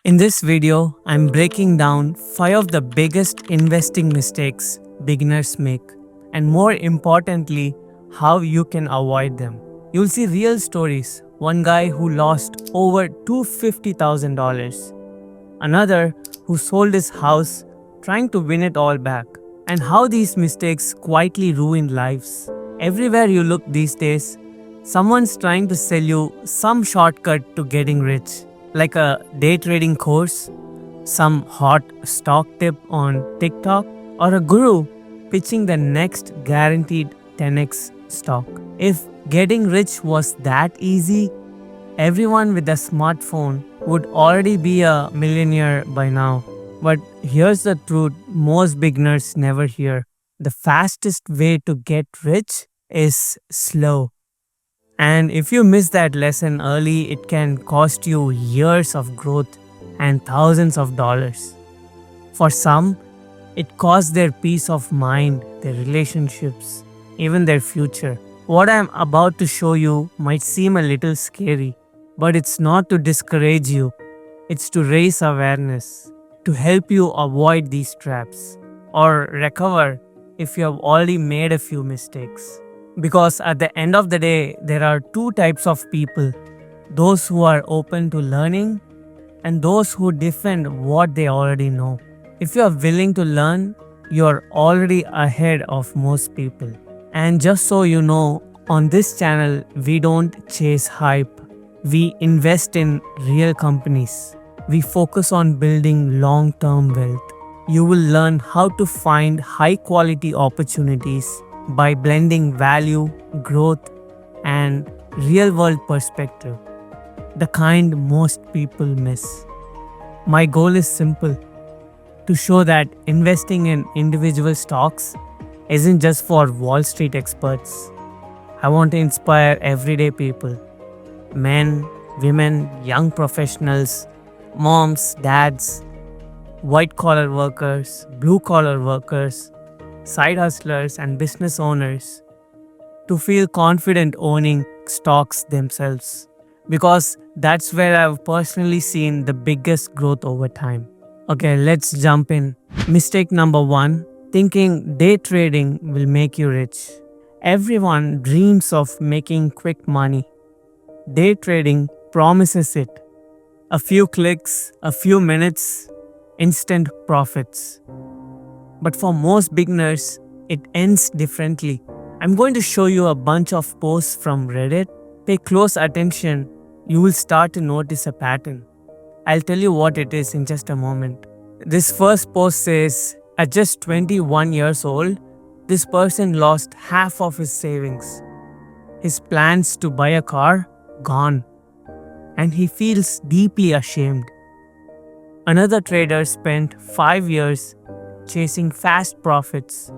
In this video, I'm breaking down 5 of the biggest investing mistakes beginners make, and more importantly, how you can avoid them. You'll see real stories. One guy who lost over $250,000, another who sold his house trying to win it all back, and how these mistakes quietly ruin lives. Everywhere you look these days, someone's trying to sell you some shortcut to getting rich, like a day trading course, some hot stock tip on TikTok, or a guru pitching the next guaranteed 10x stock. If getting rich was that easy, everyone with a smartphone would already be a millionaire by now. But here's the truth most beginners never hear. The fastest way to get rich is slow. And if you miss that lesson early, it can cost you years of growth and thousands of dollars. For some, it costs their peace of mind, their relationships, even their future. What I'm about to show you might seem a little scary, but it's not to discourage you, it's to raise awareness, to help you avoid these traps or recover if you have already made a few mistakes. Because at the end of the day, there are two types of people: those who are open to learning and those who defend what they already know. If you are willing to learn, you are already ahead of most people. And just so you know, on this channel, we don't chase hype. We invest in real companies. We focus on building long-term wealth. You will learn how to find high-quality opportunities by blending value, growth, and real-world perspective, the kind most people miss. My goal is simple: to show that investing in individual stocks isn't just for Wall Street experts. I want to inspire everyday people: men, women, young professionals, moms, dads, white-collar workers, blue-collar workers, side hustlers, and business owners, to feel confident owning stocks themselves. Because that's where I've personally seen the biggest growth over time. Okay, let's jump in. Mistake number 1: thinking day trading will make you rich. Everyone dreams of making quick money. Day trading promises it. A few clicks, a few minutes, instant profits. But for most beginners, it ends differently. I'm going to show you a bunch of posts from Reddit. Pay close attention. You will start to notice a pattern. I'll tell you what it is in just a moment. This first post says, at just 21 years old, this person lost half of his savings. His plans to buy a car, gone. And he feels deeply ashamed. Another trader spent 5 years chasing fast profits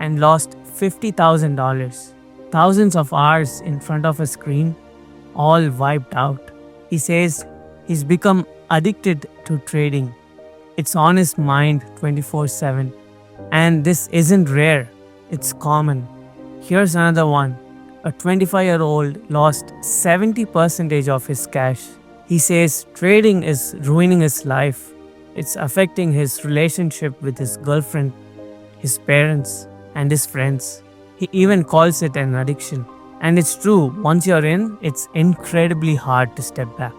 and lost $50,000. Thousands of hours in front of a screen, all wiped out. He says he's become addicted to trading. It's on his mind 24/7. And this isn't rare, it's common. Here's another one. A 25-year-old lost 70% of his cash. He says trading is ruining his life. It's affecting his relationship with his girlfriend, his parents, and his friends. He even calls it an addiction. And it's true, once you're in, it's incredibly hard to step back.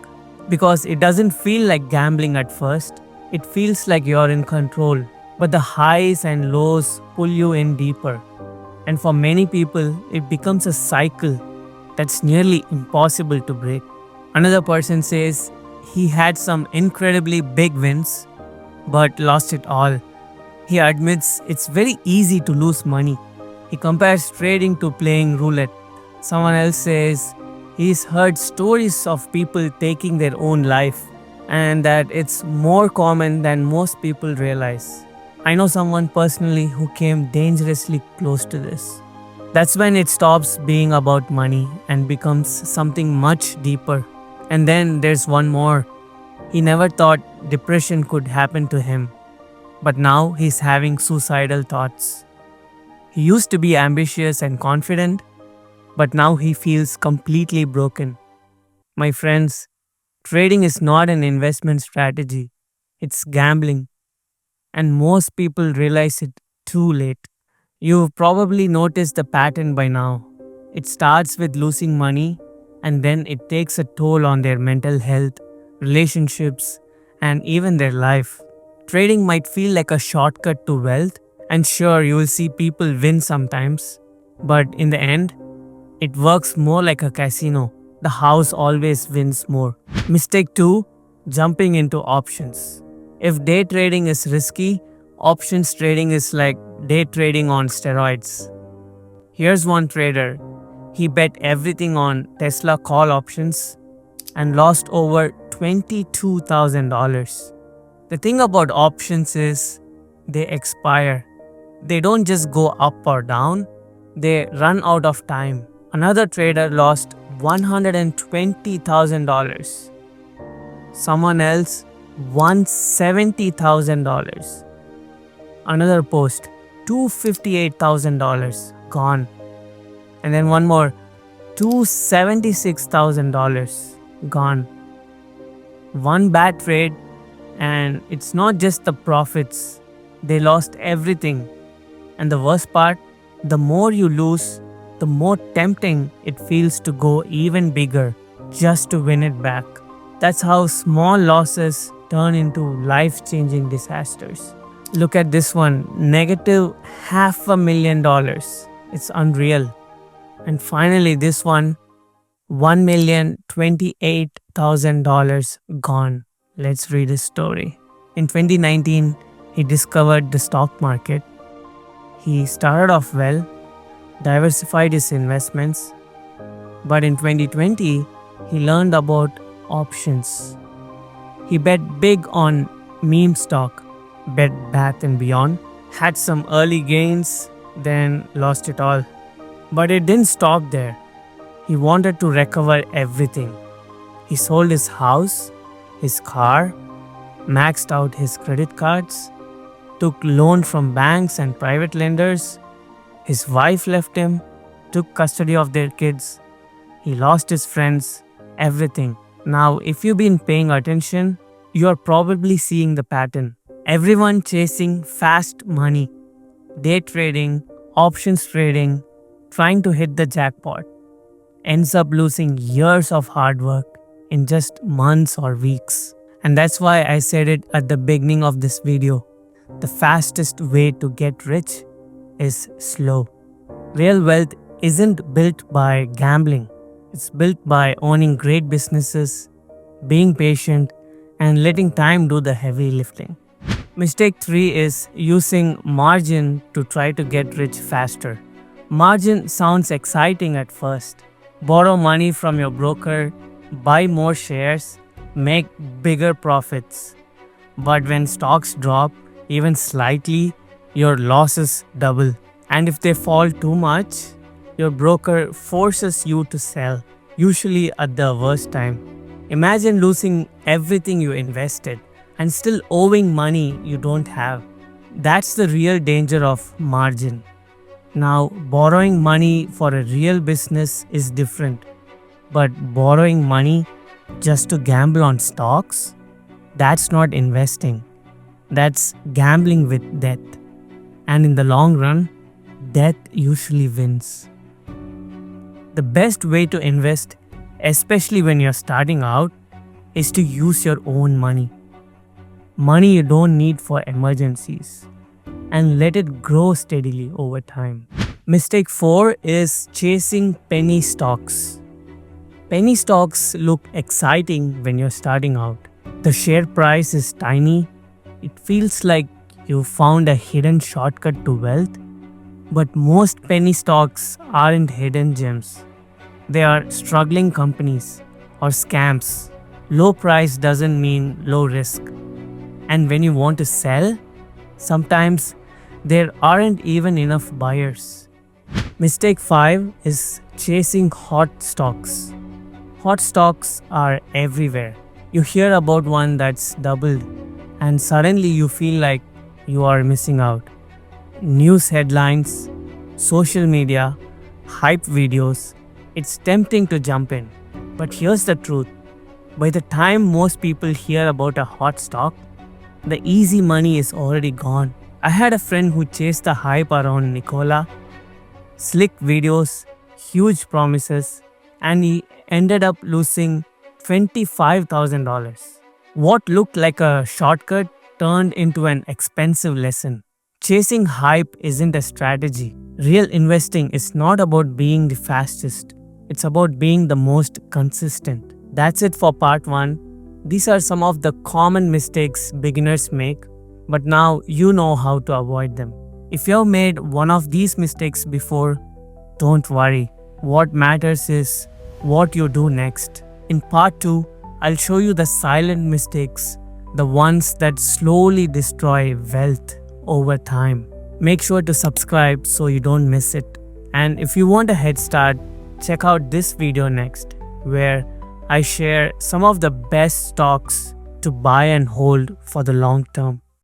Because it doesn't feel like gambling at first. It feels like you're in control. But the highs and lows pull you in deeper. And for many people, it becomes a cycle that's nearly impossible to break. Another person says he had some incredibly big wins, but lost it all. He admits it's very easy to lose money. He compares trading to playing roulette. Someone else says he's heard stories of people taking their own life and that it's more common than most people realize. I know someone personally who came dangerously close to this. That's when it stops being about money and becomes something much deeper. And then there's one more. He never thought depression could happen to him, but now he's having suicidal thoughts. He used to be ambitious and confident, but now he feels completely broken. My friends, Trading is not an investment strategy, it's gambling, and most people realize it too late. You've probably noticed the pattern by now. It starts with losing money, and then it takes a toll on their mental health, relationships, and even their life. Trading might feel like a shortcut to wealth, and sure, you will see people win sometimes, but in the end, it works more like a casino. The house always wins more. Mistake 2, jumping into options. If day trading is risky, options trading is like day trading on steroids. Here's one trader. He bet everything on Tesla call options and lost over $22,000. The thing about options is they expire. They don't just go up or down, they run out of time. Another trader lost $120,000. Someone else won $70,000. Another post, $258,000 gone. And then one more, $276,000 gone. One bad trade, and it's not just the profits, they lost everything. And the worst part, the more you lose, the more tempting it feels to go even bigger just to win it back. That's how small losses turn into life-changing disasters. Look at this one, negative $500,000. It's unreal. And finally this one, $1,028,000 gone. Let's read his story. In 2019, he discovered the stock market. He started off well, diversified his investments, but in 2020, he learned about options. He bet big on meme stock, bet Bath and Beyond, had some early gains, then lost it all. But it didn't stop there. He wanted to recover everything. He sold his house, his car, maxed out his credit cards, took loan from banks and private lenders. His wife left him, took custody of their kids. He lost his friends, everything. Now, if you've been paying attention, you are probably seeing the pattern. Everyone chasing fast money, day trading, options trading, trying to hit the jackpot, ends up losing years of hard work in just months or weeks. And that's why I said it at the beginning of this video. The fastest way to get rich is slow. Real wealth isn't built by gambling. It's built by owning great businesses, being patient, and letting time do the heavy lifting. Mistake 3 is using margin to try to get rich faster. Margin sounds exciting at first. Borrow money from your broker, buy more shares, make bigger profits. But when stocks drop, even slightly, your losses double. And if they fall too much, your broker forces you to sell, usually at the worst time. Imagine losing everything you invested and still owing money you don't have. That's the real danger of margin. Now, borrowing money for a real business is different. But borrowing money just to gamble on stocks, that's not investing. That's gambling with death. And in the long run, death usually wins. The best way to invest, especially when you're starting out, is to use your own money. Money you don't need for emergencies. And let it grow steadily over time. Mistake 4 is chasing penny stocks. Penny stocks look exciting when you're starting out. The share price is tiny. It feels like you found a hidden shortcut to wealth. But most penny stocks aren't hidden gems. They are struggling companies or scams. Low price doesn't mean low risk. And when you want to sell, sometimes there aren't even enough buyers. Mistake 5 is chasing hot stocks. Hot stocks are everywhere. You hear about one that's doubled, and suddenly you feel like you are missing out. News headlines, social media, hype videos, it's tempting to jump in. But here's the truth. By the time most people hear about a hot stock, the easy money is already gone. I had a friend who chased the hype around Nikola, slick videos, huge promises, and he ended up losing $25,000. What looked like a shortcut turned into an expensive lesson. Chasing hype isn't a strategy. Real investing is not about being the fastest, it's about being the most consistent. That's it for part 1. These are some of the common mistakes beginners make, but now you know how to avoid them. If you have made one of these mistakes before, don't worry. What matters is what you do next. In part 2, I'll show you the silent mistakes, the ones that slowly destroy wealth over time. Make sure to subscribe so you don't miss it. And if you want a head start, check out this video next, where I share some of the best stocks to buy and hold for the long term.